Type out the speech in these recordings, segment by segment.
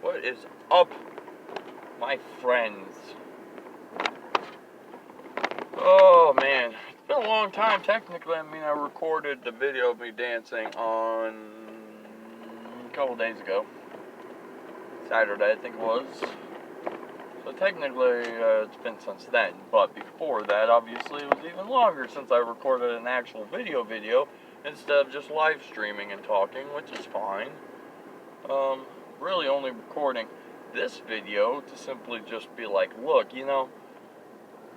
What is up, my friends? Oh man, it's been a long time technically. I mean, I recorded the video of me dancing on a couple days ago. Saturday, I think it was. So technically, it's been since then. But before that, obviously, it was even longer since I recorded an actual video instead of just live streaming and talking, which is fine. Really only recording this video to simply just be like, look, you know,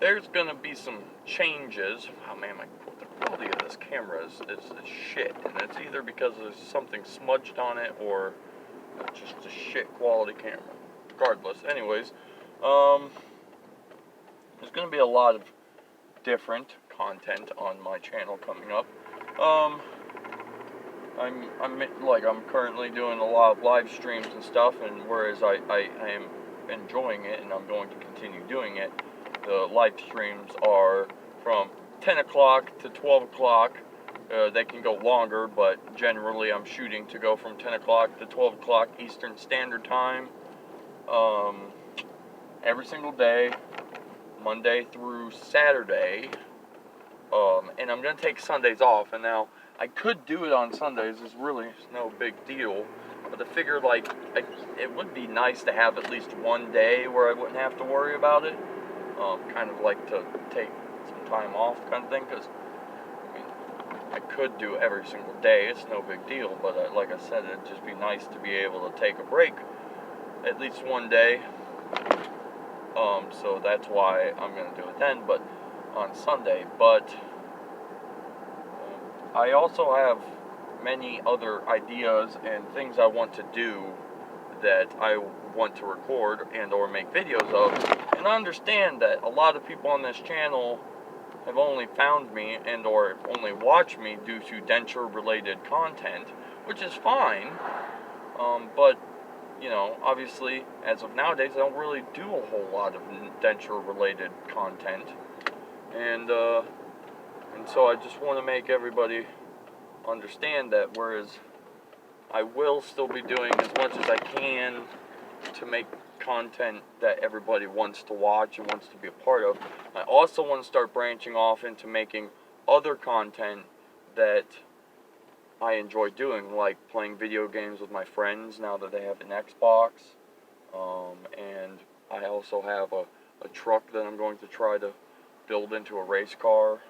there's gonna be some changes. Oh man, the quality of this camera is shit, and it's either because there's something smudged on it or just a shit quality camera. Regardless, anyways, there's gonna be a lot of different content on my channel coming up. I'm currently doing a lot of live streams and stuff, and whereas I am enjoying it and I'm going to continue doing it, the live streams are from 10 o'clock to 12 o'clock. They can go longer, but generally I'm shooting to go from 10 o'clock to 12 o'clock Eastern Standard Time, every single day, Monday through Saturday, and I'm going to take Sundays off. And now I could do it on Sundays, it's really no big deal, but I figured it would be nice to have at least one day where I wouldn't have to worry about it. Kind of like to take some time off kind of thing, because I mean, I could do every single day, it's no big deal, but like I said, it'd just be nice to be able to take a break at least one day. So that's why I'm going to do it then, but on Sunday. But I also have many other ideas and things I want to do that I want to record and or make videos of, and I understand that a lot of people on this channel have only found me and or only watched me due to denture related content, which is fine, but you know, obviously as of nowadays I don't really do a whole lot of denture related content, and so I just want to make everybody understand that whereas I will still be doing as much as I can to make content that everybody wants to watch and wants to be a part of, I also want to start branching off into making other content that I enjoy doing, like playing video games with my friends now that they have an Xbox, and I also have a truck that I'm going to try to build into a race car.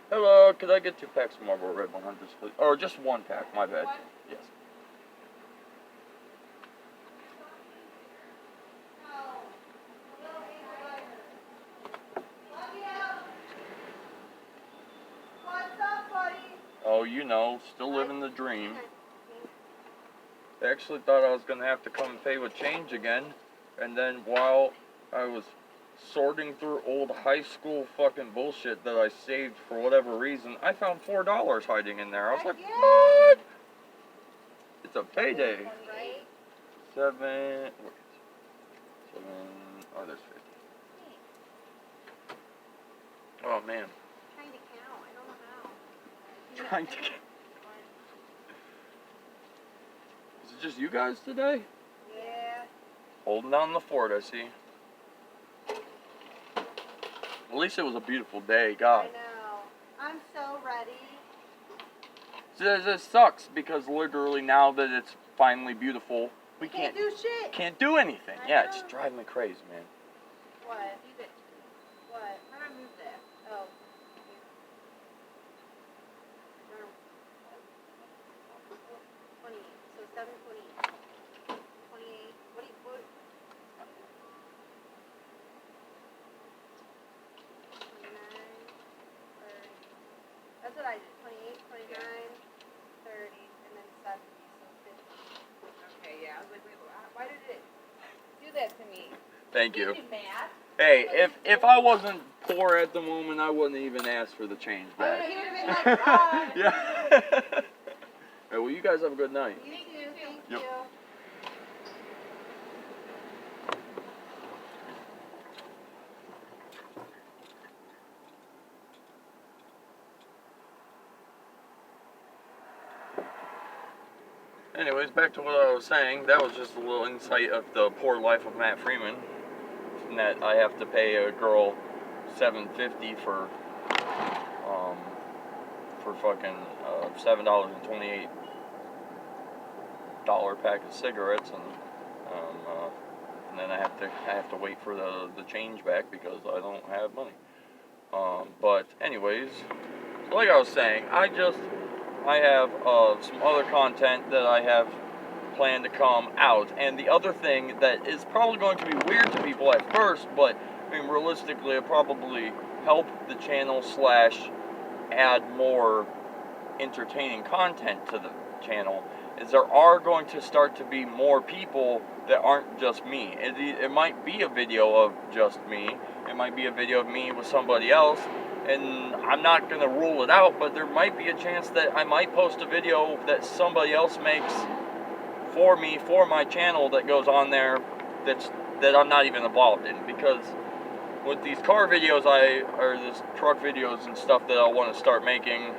Hello, could I get 2 packs of Marlboro Red 100s, please? Or just 1 pack, my bad. Yes. Oh, you know, still living the dream. I actually thought I was going to have to come and pay with change again, and then while I was sorting through old high school fucking bullshit that I saved for whatever reason, I found $4 hiding in there. I was like, what? It's a payday. 7, oh, there's 50. Oh, man. Trying to count, I don't know how. Trying to count. Is it just you guys today? Yeah. Holding down the fort, I see. At least it was a beautiful day, God. I know. I'm so ready. This sucks because literally now that it's finally beautiful, we Can't do shit. Can't do anything. I Yeah, know. it's driving me crazy, man. What? What? How do I move that? Oh. 20. So 7:20. 28. What? That's what I did. 28, 29, 30, and then 70, so 50. Okay, yeah. I was like, wait, why did it do that to me? Thank you. Math. Hey, if I wasn't poor at the moment, I wouldn't even ask for the change back. He would have been like, Yeah. Hey, well, you guys have a good night. You too. Thank Yep. you. anyways, back to what I was saying. That was just a little insight of the poor life of Matt Freeman. And that I have to pay a girl $7.50 for fucking $7.28 pack of cigarettes, and then I have to wait for the change back because I don't have money. But anyways, like I was saying, I have some other content that I have planned to come out, and the other thing that is probably going to be weird to people at first, but I mean realistically, it'll probably help the channel / add more entertaining content to the channel, is there are going to start to be more people that aren't just me. It might be a video of just me, it might be a video of me with somebody else, and I'm not going to rule it out, but there might be a chance that I might post a video that somebody else makes for me, for my channel, that goes on there that I'm not even involved in, because with these car videos or this truck videos and stuff that I want to start making,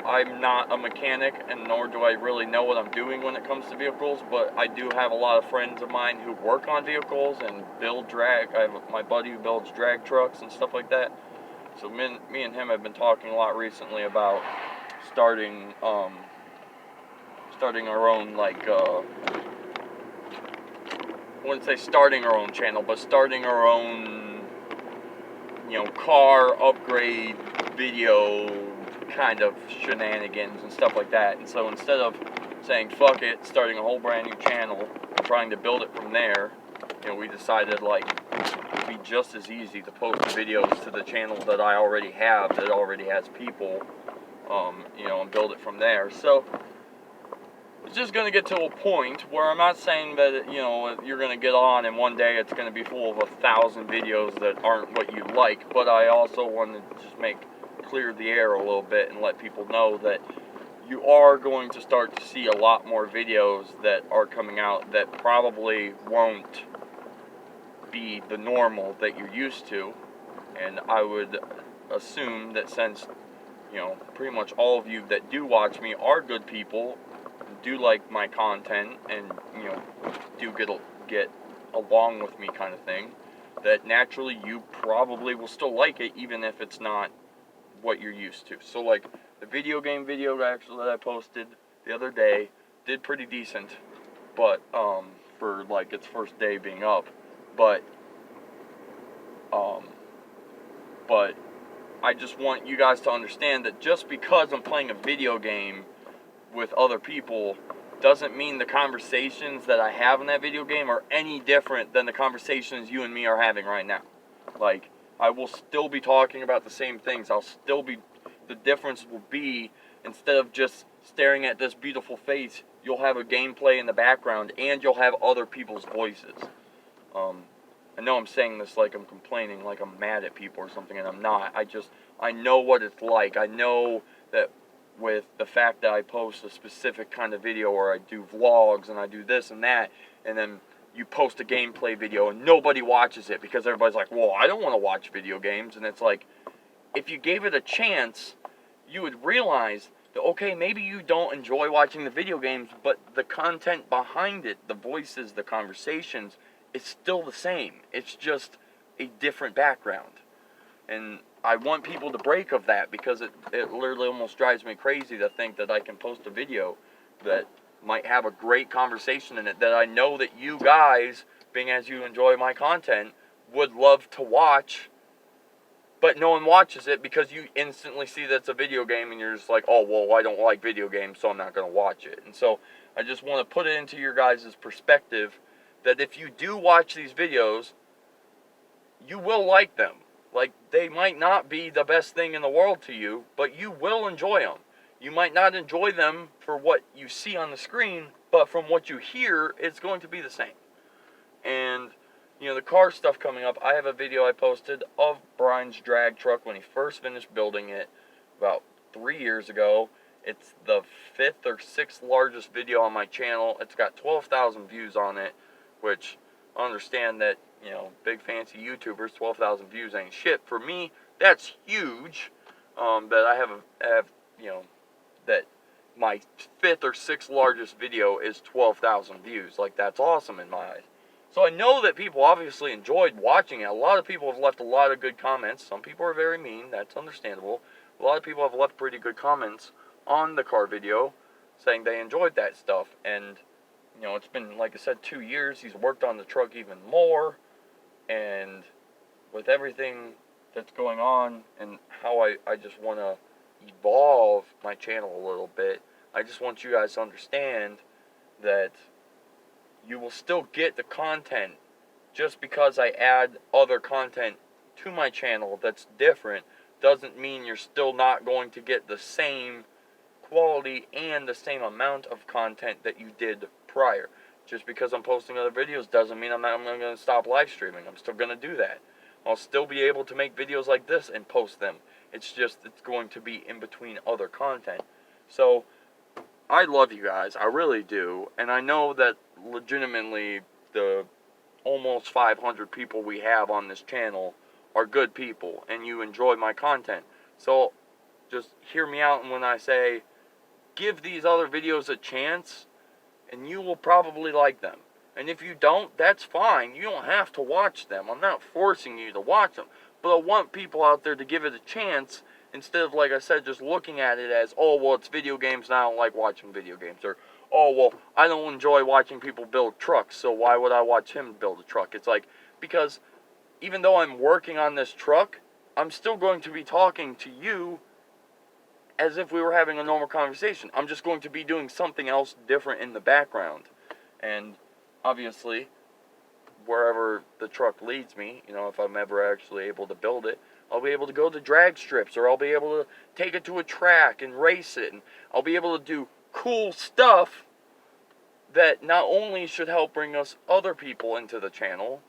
I'm not a mechanic, and nor do I really know what I'm doing when it comes to vehicles, but I do have a lot of friends of mine who work on vehicles and build drag. I have my buddy who builds drag trucks and stuff like that. So me and him have been talking a lot recently about starting our own, like, I wouldn't say starting our own channel, but starting our own, car upgrade video kind of shenanigans and stuff like that. And so instead of saying fuck it, starting a whole brand new channel and trying to build it from there, we decided, like, it'd be just as easy to post videos to the channel that I already have, that already has people, and build it from there. So it's just going to get to a point where I'm not saying that, you're going to get on and one day it's going to be full of 1,000 videos that aren't what you like, but I also want to just clear the air a little bit and let people know that you are going to start to see a lot more videos that are coming out that probably won't be the normal that you're used to. And I would assume that since, pretty much all of you that do watch me are good people, do like my content, and, do get along with me kind of thing, that naturally you probably will still like it, even if it's not what you're used to. So, like, the video game video actually that I posted the other day did pretty decent, but for like its first day being up, but I just want you guys to understand that just because I'm playing a video game with other people doesn't mean the conversations that I have in that video game are any different than the conversations you and me are having right now. Like, I will still be talking about the same things. The difference will be, instead of just staring at this beautiful face, you'll have a gameplay in the background, and you'll have other people's voices. I know I'm saying this like I'm complaining, like I'm mad at people or something, and I'm not. I know what it's like. I know that with the fact that I post a specific kind of video, or I do vlogs, and I do this and that, and then you post a gameplay video and nobody watches it because everybody's like, well, I don't want to watch video games. And it's like, if you gave it a chance, you would realize that, okay, maybe you don't enjoy watching the video games, but the content behind it, the voices, the conversations, it's still the same. It's just a different background. And I want people to break of that, because it literally almost drives me crazy to think that I can post a video that might have a great conversation in it that I know that you guys, being as you enjoy my content, would love to watch, but no one watches it because you instantly see that's a video game and you're just like, oh, well, I don't like video games, so I'm not going to watch it. And so I just want to put it into your guys' perspective that if you do watch these videos, you will like them. Like, they might not be the best thing in the world to you, but you will enjoy them. You might not enjoy them for what you see on the screen, but from what you hear, it's going to be the same. And, the car stuff coming up, I have a video I posted of Brian's drag truck when he first finished building it about 3 years ago. It's the 5th or 6th largest video on my channel. It's got 12,000 views on it, which I understand that, big fancy YouTubers, 12,000 views ain't shit. For me, that's huge. That I have that my 5th or 6th largest video is 12,000 views. Like, that's awesome in my eyes. So I know that people obviously enjoyed watching it. A lot of people have left a lot of good comments. Some people are very mean. That's understandable. A lot of people have left pretty good comments on the car video saying they enjoyed that stuff. And, you know, it's been, like I said, 2 years. He's worked on the truck even more. And with everything that's going on and how I just want to evolve my channel a little bit, I just want you guys to understand that you will still get the content just because I add other content to my channel that's different doesn't mean you're still not going to get the same quality and the same amount of content that you did prior. Just because I'm posting other videos doesn't mean I'm going to stop live streaming. I'm still going to do that. I'll still be able to make videos like this and post them. It's just, it's going to be in between other content. So, I love you guys. I really do. And I know that legitimately the almost 500 people we have on this channel are good people and you enjoy my content. So, just hear me out when I say, give these other videos a chance and you will probably like them. And if you don't, that's fine. You don't have to watch them. I'm not forcing you to watch them. But I want people out there to give it a chance instead of, like I said, just looking at it as, oh, well, it's video games and I don't like watching video games. Or, oh, well, I don't enjoy watching people build trucks, so why would I watch him build a truck? It's like, because even though I'm working on this truck, I'm still going to be talking to you as if we were having a normal conversation. I'm just going to be doing something else different in the background. And obviously, wherever the truck leads me, you know, if I'm ever actually able to build it, I'll be able to go to drag strips, or I'll be able to take it to a track and race it, and I'll be able to do cool stuff that not only should help bring us other people into the channel,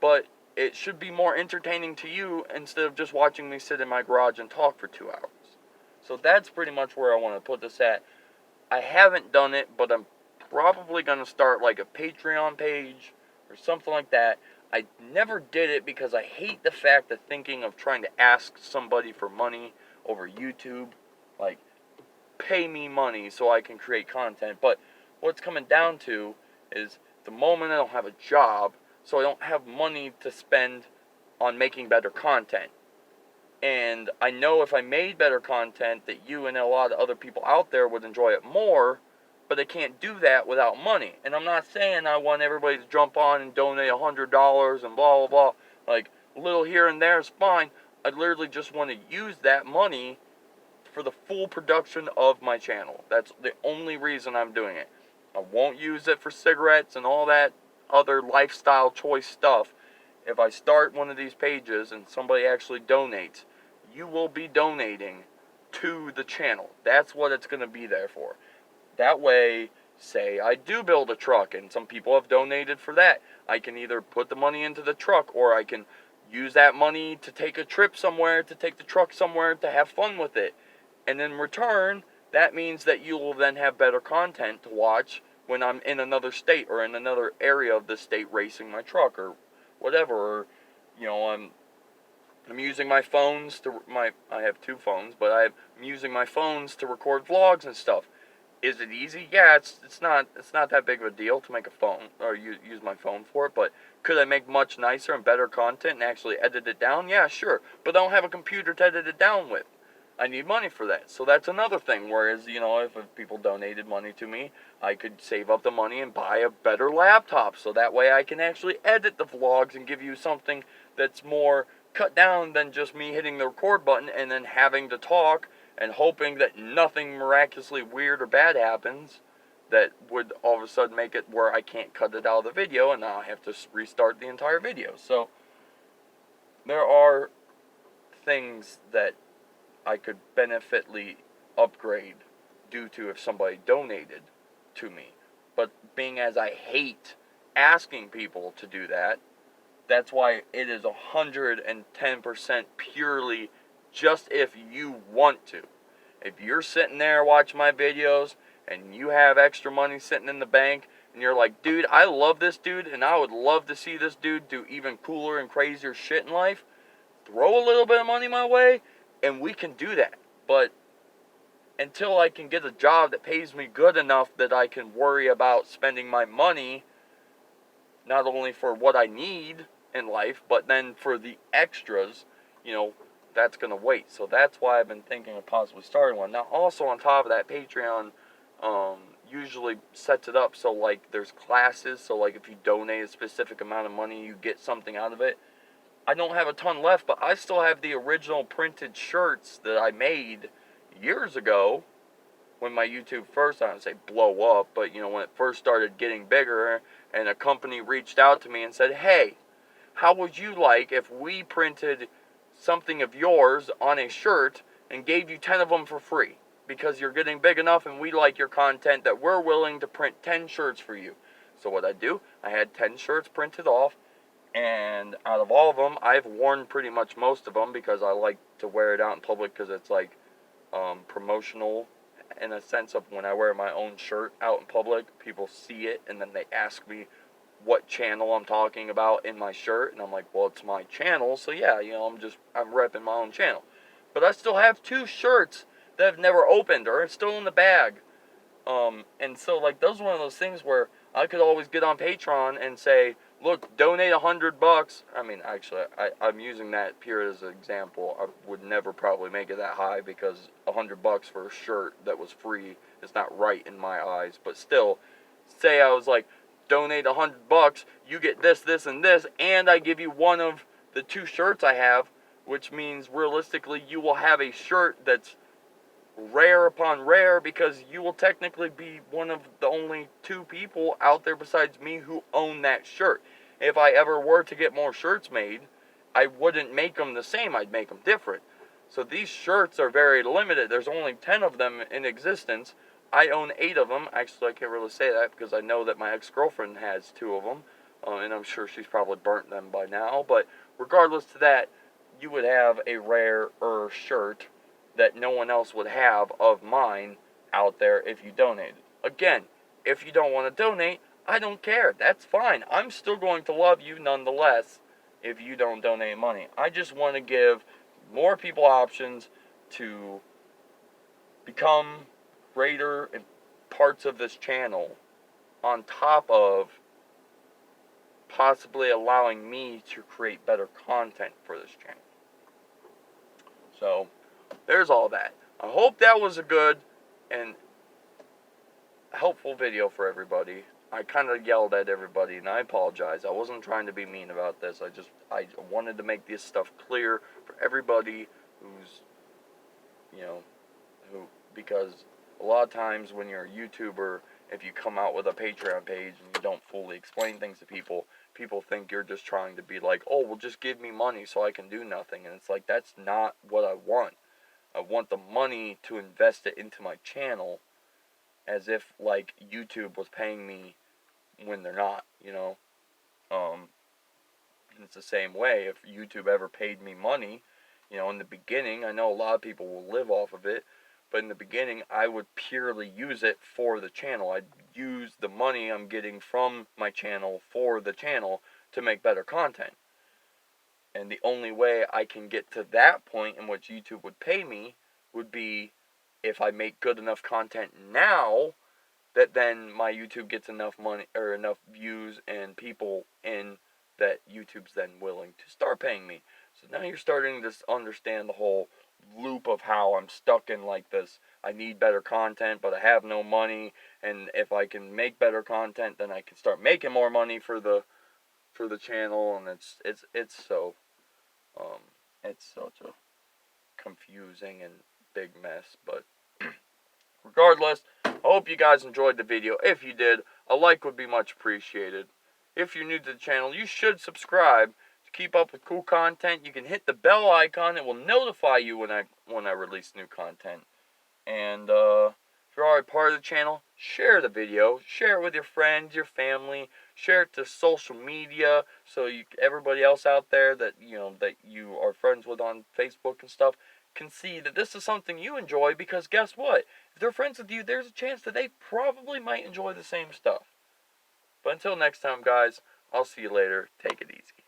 but it should be more entertaining to you instead of just watching me sit in my garage and talk for 2 hours. So that's pretty much where I want to put this at. I haven't done it, but I'm probably going to start like a Patreon page or something like that. I never did it because I hate the fact of thinking of trying to ask somebody for money over YouTube. Like, pay me money so I can create content. But what's coming down to is the moment I don't have a job, so I don't have money to spend on making better content. And I know if I made better content that you and a lot of other people out there would enjoy it more, but they can't do that without money. And I'm not saying I want everybody to jump on and donate $100 and blah, blah, blah. Like, a little here and there is fine. I literally just want to use that money for the full production of my channel. That's the only reason I'm doing it. I won't use it for cigarettes and all that other lifestyle choice stuff. If I start one of these pages and somebody actually donates, you will be donating to the channel. That's what it's going to be there for. That way, say I do build a truck and some people have donated for that, I can either put the money into the truck or I can use that money to take a trip somewhere, to take the truck somewhere, to have fun with it. And in return, that means that you will then have better content to watch when I'm in another state or in another area of the state racing my truck or whatever. Or, you know, I'm using my phones to I have 2 phones, but I'm using my phones to record vlogs and stuff. Is it easy? Yeah, it's not that big of a deal to make a phone or use my phone for it. But could I make much nicer and better content and actually edit it down? Yeah, sure. But I don't have a computer to edit it down with. I need money for that. So that's another thing. Whereas, you know, if people donated money to me, I could save up the money and buy a better laptop. So that way I can actually edit the vlogs and give you something that's more cut down than just me hitting the record button and then having to talk and hoping that nothing miraculously weird or bad happens that would all of a sudden make it where I can't cut it out of the video and now I have to restart the entire video. So there are things that I could benefitly upgrade due to if somebody donated to me. But being as I hate asking people to do that, that's why it is 110% purely just if you want to. If you're sitting there watching my videos and you have extra money sitting in the bank and you're like, dude, I love this dude and I would love to see this dude do even cooler and crazier shit in life, throw a little bit of money my way and we can do that. But until I can get a job that pays me good enough that I can worry about spending my money not only for what I need in life, but then for the extras, that's going to wait. So that's why I've been thinking of possibly starting one. Now, also on top of that, Patreon usually sets it up so, like, there's classes. So, like, if you donate a specific amount of money, you get something out of it. I don't have a ton left, but I still have the original printed shirts that I made years ago when my YouTube first, I don't say blow up, but, when it first started getting bigger, and a company reached out to me and said, hey, how would you like if we printed something of yours on a shirt and gave you 10 of them for free? Because you're getting big enough and we like your content that we're willing to print 10 shirts for you. So what I do, I had 10 shirts printed off, and out of all of them, I've worn pretty much most of them because I like to wear it out in public because it's like promotional in a sense of when I wear my own shirt out in public, people see it and then they ask me what channel I'm talking about in my shirt, and I'm like, well, it's my channel, so yeah, I'm repping my own channel. But I still have 2 shirts that I've never opened or are still in the bag. And so, like, those are one of those things where I could always get on Patreon and say, look, donate $100. I mean, actually, I'm using that pure as an example. I would never probably make it that high because $100 for a shirt that was free is not right in my eyes. But still, say I was like, donate $100, you get this, this, and this, and I give you one of the 2 shirts I have, which means realistically you will have a shirt that's rare upon rare because you will technically be one of the only 2 people out there besides me who own that shirt. If I ever were to get more shirts made, I wouldn't make them the same, I'd make them different. So these shirts are very limited. There's only 10 of them in existence. I own 8 of them. Actually, I can't really say that because I know that my ex-girlfriend has 2 of them, and I'm sure she's probably burnt them by now. But regardless to that, you would have a rarer shirt that no one else would have of mine out there if you donated. Again, if you don't want to donate, I don't care. That's fine. I'm still going to love you nonetheless if you don't donate money. I just want to give more people options to become greater parts of this channel on top of possibly allowing me to create better content for this channel. So, there's all that. I hope that was a good and helpful video for everybody. I kind of yelled at everybody, and I apologize. I wasn't trying to be mean about this. I wanted to make this stuff clear for everybody who's, because a lot of times when you're a YouTuber, if you come out with a Patreon page and you don't fully explain things to people, people think you're just trying to be like, oh, well, just give me money so I can do nothing. And it's like, that's not what I want. I want the money to invest it into my channel as if, like, YouTube was paying me when they're not, And it's the same way. If YouTube ever paid me money, in the beginning, I know a lot of people will live off of it, but in the beginning, I would purely use it for the channel. I'd use the money I'm getting from my channel for the channel to make better content. And the only way I can get to that point in which YouTube would pay me would be if I make good enough content now that then my YouTube gets enough money or enough views and people in that YouTube's then willing to start paying me. So now you're starting to understand the whole loop of how I'm stuck in like this. I need better content, but I have no money, and if I can make better content, then I can start making more money for the channel, and it's such a confusing and big mess. But regardless, I hope you guys enjoyed the video. If you did, a like would be much appreciated. If you're new to the channel, you should subscribe to keep up with cool content. You can hit the bell icon; it will notify you when I release new content. And if you're already part of the channel, share the video, share it with your friends, your family, share it to social media, so everybody else out there that you are friends with on Facebook and stuff can see that this is something you enjoy. Because guess what? If they're friends with you, there's a chance that they probably might enjoy the same stuff. But until next time, guys, I'll see you later. Take it easy.